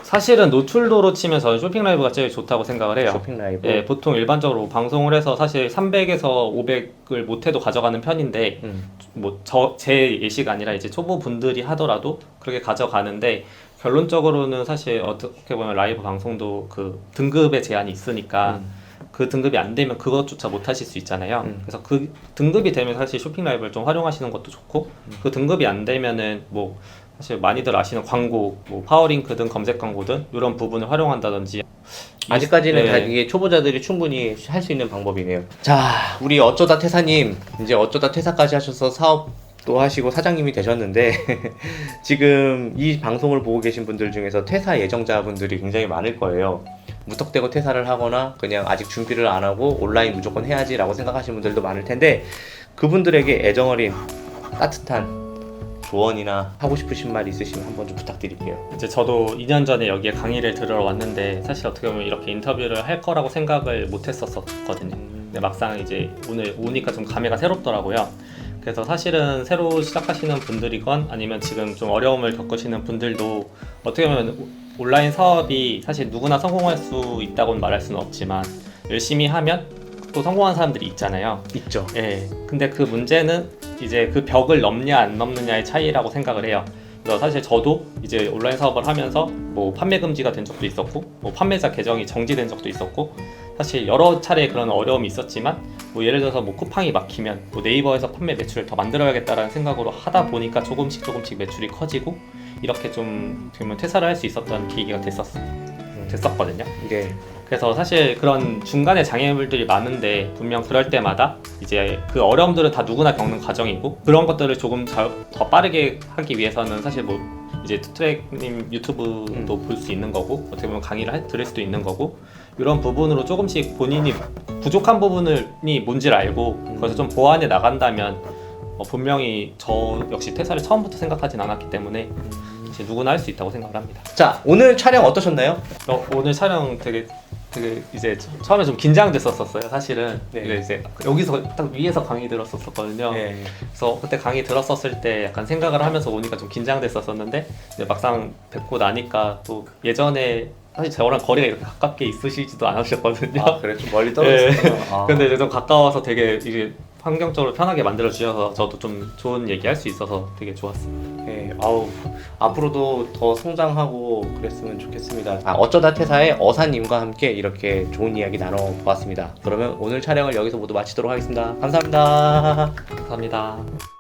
사실은 노출도로 치면 저는 쇼핑 라이브가 제일 좋다고 생각을 해요. 쇼핑 라이브. 예, 보통 일반적으로 방송을 해서 사실 300에서 500을 못해도 가져가는 편인데 뭐 제 예시가 아니라 이제 초보 분들이 하더라도 그렇게 가져가는데 결론적으로는 사실 어떻게 보면 라이브 방송도 그 등급의 제한이 있으니까 그 등급이 안 되면 그것조차 못 하실 수 있잖아요. 그래서 그 등급이 되면 사실 쇼핑 라이브를 좀 활용하시는 것도 좋고 그 등급이 안 되면은 뭐 사실 많이들 아시는 광고, 뭐 파워링크든 검색 광고든 이런 부분을 활용한다든지 아직까지는 네. 다 이게 초보자들이 충분히 할 수 있는 방법이네요. 자, 우리 어쩌다 퇴사님 이제 어쩌다 퇴사까지 하셔서 사업도 하시고 사장님이 되셨는데 지금 이 방송을 보고 계신 분들 중에서 퇴사 예정자분들이 굉장히 많을 거예요. 무턱대고 퇴사를 하거나 그냥 아직 준비를 안 하고 온라인 무조건 해야지라고 생각하시는 분들도 많을 텐데 그분들에게 애정어린 따뜻한 조언이나 하고 싶으신 말 있으시면 한번 좀 부탁드릴게요. 이제 저도 2년 전에 여기에 강의를 들으러 왔는데 사실 어떻게 보면 이렇게 인터뷰를 할 거라고 생각을 못 했었거든요. 근데 막상 이제 오늘 오니까 좀 감회가 새롭더라고요. 그래서 사실은 새로 시작하시는 분들이건 아니면 지금 좀 어려움을 겪으시는 분들도 어떻게 보면 온라인 사업이 사실 누구나 성공할 수 있다고는 말할 수는 없지만 열심히 하면 또 성공한 사람들이 있잖아요. 있죠. 예. 근데 그 문제는 이제 그 벽을 넘냐 안 넘느냐의 차이라고 생각을 해요. 그래서 사실 저도 이제 온라인 사업을 하면서 뭐 판매 금지가 된 적도 있었고, 뭐 판매자 계정이 정지된 적도 있었고, 사실 여러 차례 그런 어려움이 있었지만, 뭐 예를 들어서 뭐 쿠팡이 막히면 뭐 네이버에서 판매 매출을 더 만들어야겠다라는 생각으로 하다 보니까 조금씩 매출이 커지고 이렇게 좀 그러면 퇴사를 할 수 있었던 계기가 됐었거든요. 네. 그래서 사실 그런 중간에 장애물들이 많은데 분명 그럴 때마다 이제 그 어려움들은 다 누구나 겪는 과정이고 그런 것들을 조금 더 빠르게 하기 위해서는 사실 뭐 이제 투트랙님 유튜브도 볼 수 있는 거고 어떻게 보면 강의를 들을 수도 있는 거고 이런 부분으로 조금씩 본인이 부족한 부분이 뭔지를 알고 그래서 좀 보완해 나간다면 분명히 저 역시 퇴사를 처음부터 생각하진 않았기 때문에 이제 누구나 할 수 있다고 생각을 합니다. 자, 오늘 촬영 어떠셨나요? 오늘 촬영 되게 이제 처음에 좀 긴장됐었어요. 사실은 네. 이제 여기서 딱 위에서 강의 들었었거든요. 네. 그래서 그때 강의 들었었을 때 약간 생각을 하면서 오니까 좀 긴장됐었었는데 이제 막상 뵙고 나니까 또 예전에 사실 저랑 거리가 이렇게 가깝게 있으시지도 않으셨거든요. 아, 그래 좀 멀리 떨어졌어요. 네. 아. 근데 이제 좀 가까워서 되게 이게 환경적으로 편하게 만들어 주셔서 저도 좀 좋은 얘기 할 수 있어서 되게 좋았습니다. 네, 아우 앞으로도 더 성장하고 그랬으면 좋겠습니다. 어쩌다 퇴사의 어사님과 함께 이렇게 좋은 이야기 나눠보았습니다. 그러면 오늘 촬영을 여기서 모두 마치도록 하겠습니다. 감사합니다. 감사합니다.